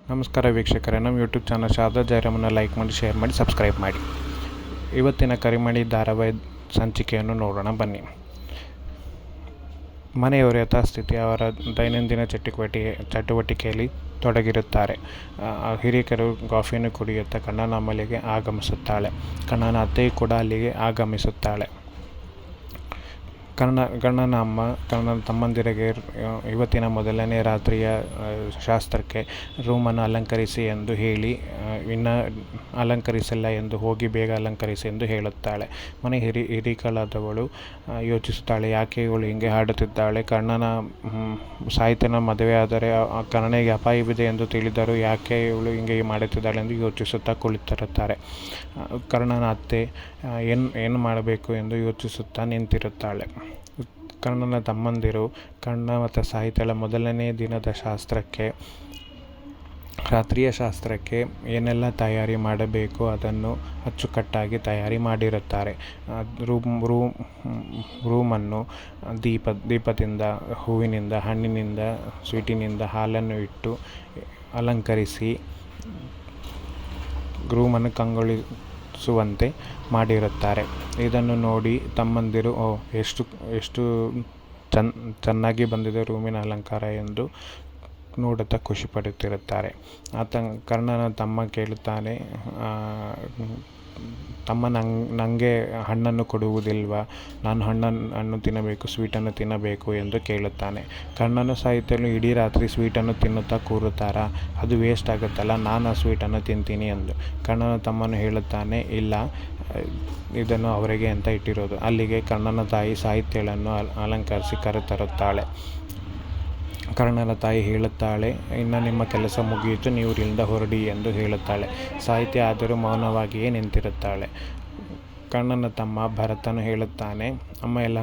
ನಮಸ್ಕಾರ ವೀಕ್ಷಕರೇ, ನಮ್ಮ ಯೂಟ್ಯೂಬ್ ಚಾನಲ್ ಶಾರದಾ ಜಯರಾಮನ್ನು ಲೈಕ್ ಮಾಡಿ, ಶೇರ್ ಮಾಡಿ, ಸಬ್ಸ್ಕ್ರೈಬ್ ಮಾಡಿ. ಇವತ್ತಿನ ಕರಿಮಣಿ ಧಾರಾವಾಹಿ ಸಂಚಿಕೆಯನ್ನು ನೋಡೋಣ ಬನ್ನಿ. ಮನೆಯವರು ಯಥಾಸ್ಥಿತಿ ಅವರ ದೈನಂದಿನ ಚಟುವಟಿಕೆಯಲ್ಲಿ ತೊಡಗಿರುತ್ತಾರೆ. ಹಿರಿಯರು ಕಾಫಿಯನ್ನು ಕುಡಿಯುತ್ತಾ ಕಣ್ಣನ ಮನೆಗೆ ಆಗಮಿಸುತ್ತಾಳೆ. ಕಣ್ಣನ ಅತ್ತೆಯು ಕೂಡ ಅಲ್ಲಿಗೆ ಆಗಮಿಸುತ್ತಾಳೆ. ಕಣ್ಣನ ಅಮ್ಮ ಕಣ್ಣನ ತಮ್ಮಂದಿರಿಗೆ ಇವತ್ತಿನ ಮೊದಲನೇ ರಾತ್ರಿಯ ಶಾಸ್ತ್ರಕ್ಕೆ ರೂಮನ್ನು ಅಲಂಕರಿಸಿ ಎಂದು ಹೇಳಿ, ಇನ್ನು ಅಲಂಕರಿಸಿಲ್ಲ ಎಂದು ಹೋಗಿ ಬೇಗ ಅಲಂಕರಿಸಿ ಎಂದು ಹೇಳುತ್ತಾಳೆ. ಮನೆ ಹಿರಿಕಳಾದವಳು ಯೋಚಿಸುತ್ತಾಳೆ, ಯಾಕೆ ಇವಳು ಹಿಂಗೆ ಹಾಡುತ್ತಿದ್ದಾಳೆ? ಕಣ್ಣನ ಸಾಹಿತ್ಯನ ಮದುವೆ ಆದರೆ ಕಣ್ಣನಿಗೆ ಅಪಾಯವಿದೆ ಎಂದು ತಿಳಿದರೂ ಯಾಕೆ ಇವಳು ಹಿಂಗೆ ಮಾಡುತ್ತಿದ್ದಾಳೆ ಎಂದು ಯೋಚಿಸುತ್ತಾ ಕುಳಿತಿರುತ್ತಾರೆ. ಕಣ್ಣನ ಅತ್ತೆ ಏನು ಮಾಡಬೇಕು ಎಂದು ಯೋಚಿಸುತ್ತಾ ನಿಂತಿರುತ್ತಾಳೆ. ಕಣ್ಣನ ತಮ್ಮಂದಿರು ಕಣ್ಣ ಮತ್ತು ಸಾಹಿತ್ಯಳ ಮೊದಲನೇ ದಿನದ ರಾತ್ರಿಯ ಶಾಸ್ತ್ರಕ್ಕೆ ಏನೆಲ್ಲ ತಯಾರಿ ಮಾಡಬೇಕು ಅದನ್ನು ಅಚ್ಚುಕಟ್ಟಾಗಿ ತಯಾರಿ ಮಾಡಿರುತ್ತಾರೆ. ರೂಮನ್ನು ದೀಪದಿಂದ, ಹೂವಿನಿಂದ, ಹಣ್ಣಿನಿಂದ, ಸ್ವೀಟಿನಿಂದ, ಹಾಲನ್ನು ಇಟ್ಟು ಅಲಂಕರಿಸಿ ರೂಮನ್ನು ಕಂಗೊಳಿಸುವಂತೆ ಮಾಡಿರುತ್ತಾರೆ. ಇದನ್ನು ನೋಡಿ ತಮ್ಮಂದಿರು ಎಷ್ಟು ಚೆನ್ನಾಗಿ ಬಂದಿದೆ ರೂಮಿನ ಅಲಂಕಾರ ಎಂದು ನೋಡುತ್ತಾ ಖುಷಿಪಡುತ್ತಿರುತ್ತಾರೆ. ಕರ್ಣನ ತಮ್ಮ ಕೇಳುತ್ತಾನೆ, ತಮ್ಮ ನನಗೆ ಹಣ್ಣನ್ನು ಕೊಡುವುದಿಲ್ವಾ? ನಾನು ಹಣ್ಣನ್ನು ತಿನ್ನಬೇಕು, ಸ್ವೀಟನ್ನು ತಿನ್ನಬೇಕು ಎಂದು ಕೇಳುತ್ತಾನೆ. ಕರ್ಣನ ಸಾಹಿತ್ಯದಲ್ಲಿ ಇಡೀ ರಾತ್ರಿ ಸ್ವೀಟನ್ನು ತಿನ್ನುತ್ತಾ ಕೂರುತ್ತಾರಾ? ಅದು ವೇಸ್ಟ್ ಆಗುತ್ತಲ್ಲ, ನಾನು ಆ ಸ್ವೀಟನ್ನು ತಿಂತೀನಿ ಎಂದು. ಕರ್ಣನ ತಮ್ಮನು ಹೇಳುತ್ತಾನೆ, ಇಲ್ಲ, ಇದನ್ನು ಅವರಿಗೆ ಅಂತ ಇಟ್ಟಿರೋದು. ಅಲ್ಲಿಗೆ ಕರ್ಣನ ತಾಯಿ ಸಾಹಿತ್ಯಗಳನ್ನು ಅಲಂಕರಿಸಿ ಕರೆತರುತ್ತಾಳೆ. ಕರ್ಣನ ತಾಯಿ ಹೇಳುತ್ತಾಳೆ, ಇನ್ನು ನಿಮ್ಮ ಕೆಲಸ ಮುಗಿಯಿತು, ನೀವು ಇಲ್ಲಿಂದ ಹೊರಡಿ ಎಂದು ಹೇಳುತ್ತಾಳೆ. ಸಾಹಿತ್ಯ ಆದರೂ ಮೌನವಾಗಿಯೇ ನಿಂತಿರುತ್ತಾಳೆ. ಕರ್ಣನ ತಮ್ಮ ಭರತನು ಹೇಳುತ್ತಾನೆ, ಅಮ್ಮ ಎಲ್ಲ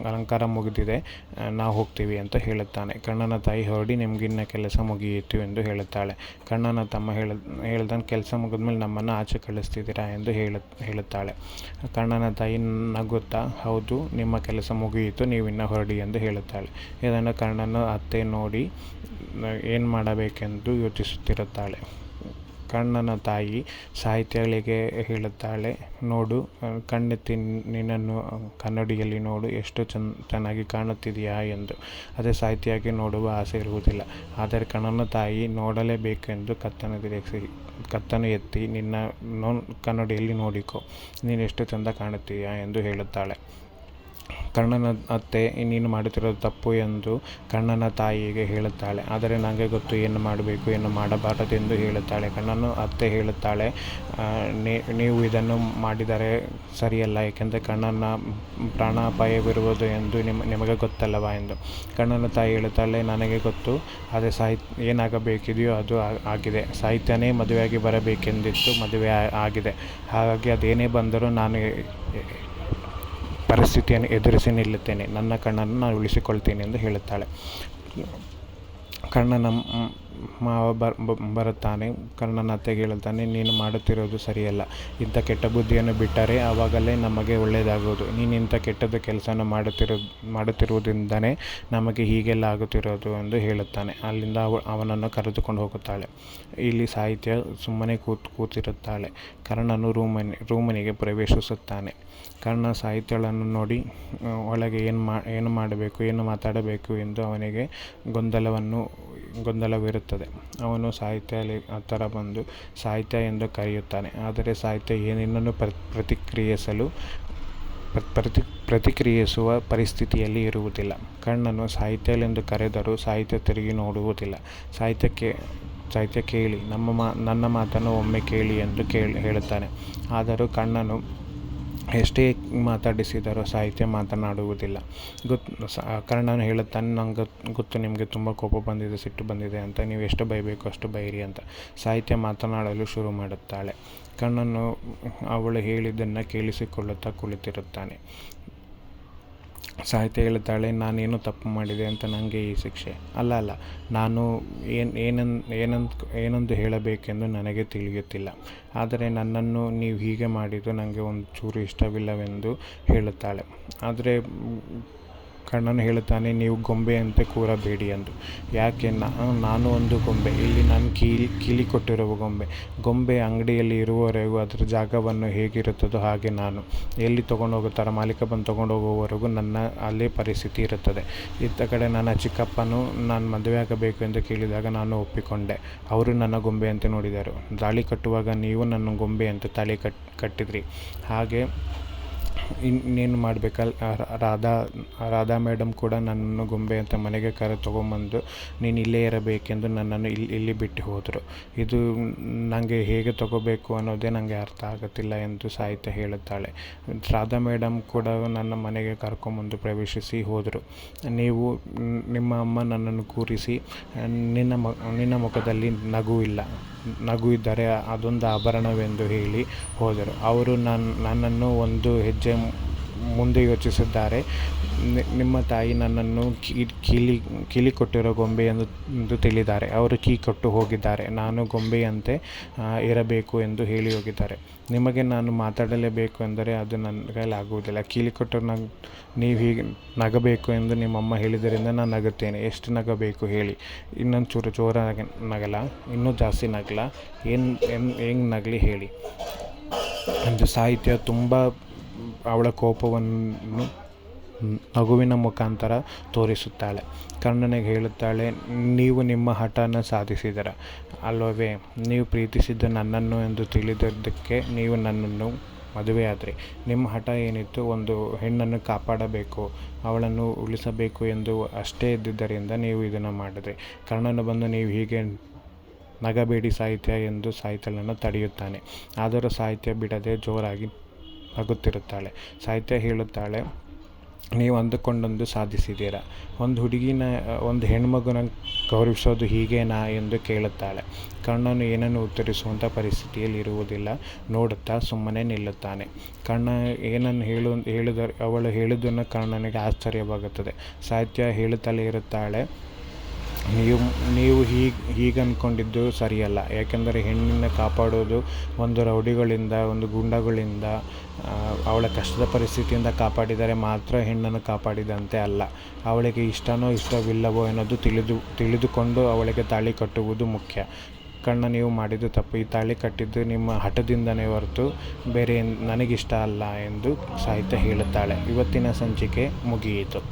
ಅಲಂಕಾರ ಮುಗಿದಿದೆ, ನಾವು ಹೋಗ್ತೀವಿ ಅಂತ ಹೇಳುತ್ತಾನೆ. ಕರ್ಣನ ತಾಯಿ, ಹೊರಡಿ, ನಿಮಗಿನ್ನ ಕೆಲಸ ಮುಗಿಯಿತು ಎಂದು ಹೇಳುತ್ತಾಳೆ. ಕರ್ಣನ ತಮ್ಮ ಹೇಳ್ತಾನೆ, ಕೆಲಸ ಮುಗಿದ್ಮೇಲೆ ನಮ್ಮನ್ನು ಆಚೆ ಕಳಿಸ್ತಿದ್ದೀರಾ ಎಂದು ಹೇಳುತ್ತಾಳೆ. ಕರ್ಣನ ತಾಯಿ ನಗುತ್ತಾ, ಹೌದು, ನಿಮ್ಮ ಕೆಲಸ ಮುಗಿಯಿತು, ನೀವಿನ್ನ ಹೊರಡಿ ಎಂದು ಹೇಳುತ್ತಾಳೆ. ಇದನ್ನು ಕರ್ಣನ ಅತ್ತೆ ನೋಡಿ ಏನು ಮಾಡಬೇಕೆಂದು ಯೋಚಿಸುತ್ತಿರುತ್ತಾಳೆ. ಕರ್ಣನ ತಾಯಿ ಸಾಹಿತ್ಯಗಳಿಗೆ ಹೇಳುತ್ತಾಳೆ, ನೋಡು, ಕಣ್ಣೆತ್ತಿ ನಿನ್ನನ್ನು ಕನ್ನಡಿಯಲ್ಲಿ ನೋಡು, ಎಷ್ಟು ಚೆನ್ನಾಗಿ ಕಾಣುತ್ತಿದೆಯಾ ಎಂದು. ಅದೇ ಸಾಹಿತ್ಯಕ್ಕೆ ನೋಡುವ ಆಸೆ ಇರುವುದಿಲ್ಲ. ಆದರೆ ಕರ್ಣನ ತಾಯಿ ನೋಡಲೇಬೇಕೆಂದು ಕತ್ತನ್ನು ಎತ್ತಿ, ನಿನ್ನ ಕನ್ನಡಿಯಲ್ಲಿ ನೋಡಿಕೊ, ನೀನು ಎಷ್ಟು ಚೆಂದ ಕಾಣುತ್ತೀಯಾ ಎಂದು ಹೇಳುತ್ತಾಳೆ. ಕರ್ಣನ ಅತ್ತೆ ನೀನು ಮಾಡುತ್ತಿರೋದು ತಪ್ಪು ಎಂದು ಕರ್ಣನ ತಾಯಿಗೆ ಹೇಳುತ್ತಾಳೆ. ಆದರೆ ನನಗೆ ಗೊತ್ತು ಏನು ಮಾಡಬೇಕು, ಏನು ಮಾಡಬಾರದೆಂದು ಹೇಳುತ್ತಾಳೆ. ಕರ್ಣನ ಅತ್ತೆ ಹೇಳುತ್ತಾಳೆ, ನೀವು ಇದನ್ನು ಮಾಡಿದರೆ ಸರಿಯಲ್ಲ, ಏಕೆಂದರೆ ಕರ್ಣನ ಪ್ರಾಣಾಪಾಯವಿರುವುದು ಎಂದು ನಿಮಗೆ ಗೊತ್ತಲ್ಲವಾ ಎಂದು. ಕರ್ಣನ ತಾಯಿ ಹೇಳುತ್ತಾಳೆ, ನನಗೆ ಗೊತ್ತು, ಆದರೆ ಏನಾಗಬೇಕಿದೆಯೋ ಅದು ಆಗಿದೆ. ಸಾಹಿತ್ಯನೇ ಮದುವೆಯಾಗಿ ಬರಬೇಕೆಂದಿತ್ತು, ಮದುವೆ ಆಗಿದೆ. ಹಾಗಾಗಿ ಅದೇನೇ ಬಂದರೂ ನಾನು ಪರಿಸ್ಥಿತಿಯನ್ನು ಎದುರಿಸಿ ನಿಲ್ಲುತ್ತೇನೆ, ನನ್ನ ಕಣ್ಣನ್ನು ನಾನು ಉಳಿಸಿಕೊಳ್ತೀನಿ ಎಂದು ಹೇಳುತ್ತಾಳೆ. ಕರ್ಣನ ಮಾವ ಬರುತ್ತಾನೆ. ಕರ್ಣನ ಅತ್ತೆಗೆ ಹೇಳುತ್ತಾನೆ, ನೀನು ಮಾಡುತ್ತಿರೋದು ಸರಿಯಲ್ಲ, ಇಂಥ ಕೆಟ್ಟ ಬುದ್ಧಿಯನ್ನು ಬಿಟ್ಟರೆ ಆವಾಗಲೇ ನಮಗೆ ಒಳ್ಳೆಯದಾಗುವುದು. ನೀನು ಇಂಥ ಕೆಟ್ಟದ್ದು ಕೆಲಸನ ಮಾಡುತ್ತಿರುವುದರಿಂದನೇ ನಮಗೆ ಹೀಗೆಲ್ಲ ಆಗುತ್ತಿರೋದು ಎಂದು ಹೇಳುತ್ತಾನೆ. ಅಲ್ಲಿಂದ ಅವನನ್ನು ಕರೆದುಕೊಂಡು ಹೋಗುತ್ತಾಳೆ. ಇಲ್ಲಿ ಸಾಹಿತ್ಯ ಸುಮ್ಮನೆ ಕೂತಿರುತ್ತಾಳೆ. ಕರ್ಣನು ರೂಮನಿಗೆ ಪ್ರವೇಶಿಸುತ್ತಾನೆ. ಕರ್ಣ ಸಾಹಿತ್ಯಗಳನ್ನು ನೋಡಿ ಒಳಗೆ ಏನು ಮಾಡಬೇಕು, ಏನು ಮಾತಾಡಬೇಕು ಎಂದು ಅವನಿಗೆ ಗೊಂದಲವಿರುತ್ತದೆ. ಅವನು ಸಾಹಿತ್ಯ ಹತ್ತಿರ ಬಂದು ಸಾಹಿತ್ಯ ಎಂದು ಕರೆಯುತ್ತಾನೆ. ಆದರೆ ಸಾಹಿತ್ಯ ಏನನ್ನೂ ಪ್ರತಿಕ್ರಿಯಿಸುವ ಪರಿಸ್ಥಿತಿಯಲ್ಲಿ ಇರುವುದಿಲ್ಲ. ಕರ್ಣನು ಸಾಹಿತ್ಯಲೆಂದು ಕರೆದರೂ ಸಾಹಿತ್ಯ ತಿರುಗಿ ನೋಡುವುದಿಲ್ಲ. ಸಾಹಿತ್ಯ ಕೇಳಿ, ನನ್ನ ಮಾತನ್ನು ಒಮ್ಮೆ ಕೇಳಿ ಎಂದು ಹೇಳುತ್ತಾನೆ. ಆದರೂ ಕರ್ಣನು ಎಷ್ಟೇ ಮಾತಾಡಿಸಿದರೂ ಸಾಹಿತ್ಯ ಮಾತನಾಡುವುದಿಲ್ಲ. ಕರ್ಣನು ಹೇಳುತ್ತಾನೆ, ನಂಗೆ ಗೊತ್ತು, ನಿಮಗೆ ತುಂಬ ಕೋಪ ಬಂದಿದೆ, ಸಿಟ್ಟು ಬಂದಿದೆ ಅಂತ, ನೀವು ಎಷ್ಟು ಬೈಬೇಕು ಅಷ್ಟು ಬೈರಿ ಅಂತ. ಸಾಹಿತ್ಯ ಮಾತನಾಡಲು ಶುರು ಮಾಡುತ್ತಾಳೆ. ಕರ್ಣನು ಅವಳು ಹೇಳಿದ್ದನ್ನು ಕೇಳಿಸಿಕೊಳ್ಳುತ್ತಾ ಕುಳಿತಿರುತ್ತಾನೆ. ಸಾಹಿತ್ಯ ಹೇಳುತ್ತಾಳೆ, ನಾನೇನು ತಪ್ಪು ಮಾಡಿದೆ ಅಂತ ನನಗೆ ಈ ಶಿಕ್ಷೆ? ಅಲ್ಲ, ನಾನು ಏನೊಂದು ಹೇಳಬೇಕೆಂದು ನನಗೆ ತಿಳಿಯುತ್ತಿಲ್ಲ. ಆದರೆ ನನ್ನನ್ನು ನೀವು ಹೀಗೆ ಮಾಡಿದ್ದು ನನಗೆ ಒಂದು ಚೂರು ಇಷ್ಟವಿಲ್ಲವೆಂದು ಹೇಳುತ್ತಾಳೆ. ಆದರೆ ಕಣ್ಣನು ಹೇಳುತ್ತಾನೆ, ನೀವು ಗೊಂಬೆಯಂತೆ ಕೂರಬೇಡಿ ಎಂದು. ಯಾಕೆ? ನಾನು ಒಂದು ಗೊಂಬೆ, ಇಲ್ಲಿ ನಾನು ಕೀಲಿ ಕೊಟ್ಟಿರುವ ಗೊಂಬೆ ಅಂಗಡಿಯಲ್ಲಿ ಇರುವವರೆಗೂ ಅದರ ಜಾಗವನ್ನು ಹೇಗಿರುತ್ತದೋ ಹಾಗೆ ನಾನು. ಎಲ್ಲಿ ತೊಗೊಂಡೋಗುತ್ತಾರೋ ಮಾಲೀಕ ಬಂದು ತೊಗೊಂಡೋಗುವವರೆಗೂ ನನ್ನ ಅಲ್ಲೇ ಪರಿಸ್ಥಿತಿ ಇರುತ್ತದೆ. ಇತ್ತ ಕಡೆ ನನ್ನ ಚಿಕ್ಕಪ್ಪನು ನಾನು ಮದುವೆ ಆಗಬೇಕು ಎಂದು ಕೇಳಿದಾಗ ನಾನು ಒಪ್ಪಿಕೊಂಡೆ. ಅವರು ನನ್ನ ಗೊಂಬೆಯಂತೆ ನೋಡಿದರು. ತಾಳಿ ಕಟ್ಟುವಾಗ ನೀವು ನನ್ನ ಗೊಂಬೆಯಂತೆ ತಾಳಿ ಕಟ್ಟಿದ್ರಿ. ಹಾಗೆ ಇನ್ನೇನು ಮಾಡಬೇಕಲ್ಲ. ರಾಧಾ ಮೇಡಮ್ ಕೂಡ ನನ್ನನ್ನು ಗೊಂಬೆ ಅಂತ ಮನೆಗೆ ತೊಗೊಂಬಂದು ನೀನು ಇಲ್ಲೇ ಇರಬೇಕೆಂದು ನನ್ನನ್ನು ಇಲ್ಲಿ ಬಿಟ್ಟು ಹೋದರು. ಇದು ನನಗೆ ಹೇಗೆ ತಗೋಬೇಕು ಅನ್ನೋದೇ ನನಗೆ ಅರ್ಥ ಆಗುತ್ತಿಲ್ಲ ಎಂದು ಸಾಹಿತ್ಯ ಹೇಳುತ್ತಾಳೆ. ರಾಧಾ ಮೇಡಮ್ ಕೂಡ ನನ್ನ ಮನೆಗೆ ಕರ್ಕೊಂಬಂದು ಪ್ರವೇಶಿಸಿ ಹೋದರು. ನೀವು ನಿಮ್ಮ ಅಮ್ಮ ನನ್ನನ್ನು ಕೂರಿಸಿ ನಿನ್ನ ಮುಖದಲ್ಲಿ ನಗು ಇದ್ದರೆ ಅದೊಂದು ಆಭರಣವೆಂದು ಹೇಳಿ ಹೋದರು. ಅವರು ನನ್ನನ್ನು ಒಂದು ಹೆಜ್ಜೆ ಮುಂದೆ ಯೋಚಿಸಿದ್ದಾರೆ. ನಿಮ್ಮ ತಾಯಿ ನನ್ನನ್ನು ಕೀಲಿ ಕೊಟ್ಟಿರೋ ಗೊಂಬೆ ಎಂದು ತಿಳಿದ್ದಾರೆ. ಅವರು ಕೊಟ್ಟು ಹೋಗಿದ್ದಾರೆ. ನಾನು ಗೊಂಬೆಯಂತೆ ಇರಬೇಕು ಎಂದು ಹೇಳಿ ಹೋಗಿದ್ದಾರೆ. ನಿಮಗೆ ನಾನು ಮಾತಾಡಲೇಬೇಕು ಎಂದರೆ ಅದು ನನ್ನ ಕೈಲಿ ಆಗುವುದಿಲ್ಲ. ಕೀಲಿ ಕೊಟ್ಟರು ನೀವು ಹೀಗೆ ನಗಬೇಕು ಎಂದು ನಿಮ್ಮಮ್ಮ ಹೇಳಿದ್ದರಿಂದ ನಾನು ನಗುತ್ತೇನೆ. ಎಷ್ಟು ನಗಬೇಕು ಹೇಳಿ? ಇನ್ನೊಂದು ಚೂರು ಜೋರಾಗಿ ನಗಲ? ಇನ್ನೂ ಜಾಸ್ತಿ ನಗಲ? ಹೆಂಗೆ ನಗಲಿ ಹೇಳಿ ಎಂದು ಸಾಹಿತ್ಯ ತುಂಬ ಅವಳ ಕೋಪವನ್ನು ನಗುವಿನ ಮುಖಾಂತರ ತೋರಿಸುತ್ತಾಳೆ. ಕರ್ಣನಿಗೆ ಹೇಳುತ್ತಾಳೆ, ನೀವು ನಿಮ್ಮ ಹಠನ ಸಾಧಿಸಿದರ ಅಲ್ಲವೇ? ನೀವು ಪ್ರೀತಿಸಿದ್ದ ನನ್ನನ್ನು ಎಂದು ತಿಳಿದದ್ದಕ್ಕೆ ನೀವು ನನ್ನನ್ನು ಮದುವೆಯಾದ್ರಿ. ನಿಮ್ಮ ಹಠ ಏನಿತ್ತು? ಒಂದು ಹೆಣ್ಣನ್ನು ಕಾಪಾಡಬೇಕು, ಅವಳನ್ನು ಉಳಿಸಬೇಕು ಎಂದು ಅಷ್ಟೇ ಇದ್ದಿದ್ದರಿಂದ ನೀವು ಇದನ್ನು ಮಾಡಿದ್ರಿ. ಕರ್ಣನು ಬಂದು ನೀವು ಹೀಗೆ ನಗಬೇಡಿ ಸಾಹಿತ್ಯ ಎಂದು ಸಾಹಿತ್ಯಳನ್ನು ತಡೆಯುತ್ತಾನೆ. ಆದರೂ ಸಾಹಿತ್ಯ ಬಿಡದೆ ಜೋರಾಗಿ ನಗುತ್ತಿರುತ್ತಾಳೆ. ಸಾಹಿತ್ಯ ಹೇಳುತ್ತಾಳೆ, ನೀವು ಅಂದುಕೊಂಡೊಂದು ಸಾಧಿಸಿದ್ದೀರಾ. ಒಂದು ಹೆಣ್ಮಗುನ ಗೌರವಿಸೋದು ಹೀಗೇನಾ ಎಂದು ಕೇಳುತ್ತಾಳೆ. ಕರ್ಣನು ಏನನ್ನು ಉತ್ತರಿಸುವಂಥ ಪರಿಸ್ಥಿತಿಯಲ್ಲಿ ಇರುವುದಿಲ್ಲ. ನೋಡುತ್ತಾ ಸುಮ್ಮನೆ ನಿಲ್ಲುತ್ತಾನೆ. ಕರ್ಣ ಏನನ್ನು ಅವಳು ಹೇಳಿದ್ದನ್ನು ಕರ್ಣನಿಗೆ ಆಶ್ಚರ್ಯವಾಗುತ್ತದೆ. ಸಾಹಿತ್ಯ ಹೇಳುತ್ತಲೇ ಇರುತ್ತಾಳೆ, ನೀವು ಹೀಗೆ ಅಂದ್ಕೊಂಡಿದ್ದು ಸರಿಯಲ್ಲ. ಯಾಕೆಂದರೆ ಹೆಣ್ಣನ್ನು ಕಾಪಾಡೋದು ಒಂದು ರೌಡಿಗಳಿಂದ, ಒಂದು ಗುಂಡಗಳಿಂದ, ಅವಳ ಕಷ್ಟದ ಪರಿಸ್ಥಿತಿಯಿಂದ ಕಾಪಾಡಿದರೆ ಮಾತ್ರ ಹೆಣ್ಣನ್ನು ಕಾಪಾಡಿದಂತೆ ಅಲ್ಲ. ಅವಳಿಗೆ ಇಷ್ಟನೋ ಇಷ್ಟವಿಲ್ಲವೋ ಅನ್ನೋದು ತಿಳಿದುಕೊಂಡು ಅವಳಿಗೆ ತಾಳಿ ಕಟ್ಟುವುದು ಮುಖ್ಯ. ಕರ್ಣ, ನೀವು ಮಾಡಿದ್ದು ತಪ್ಪು. ಈ ತಾಳಿ ಕಟ್ಟಿದ್ದು ನಿಮ್ಮ ಹಠದಿಂದನೇ ಹೊರತು ಬೇರೆ ನನಗಿಷ್ಟ ಅಲ್ಲ ಎಂದು ಸಾಹಿತ್ಯ ಹೇಳುತ್ತಾಳೆ. ಇವತ್ತಿನ ಸಂಚಿಕೆ ಮುಗಿಯಿತು.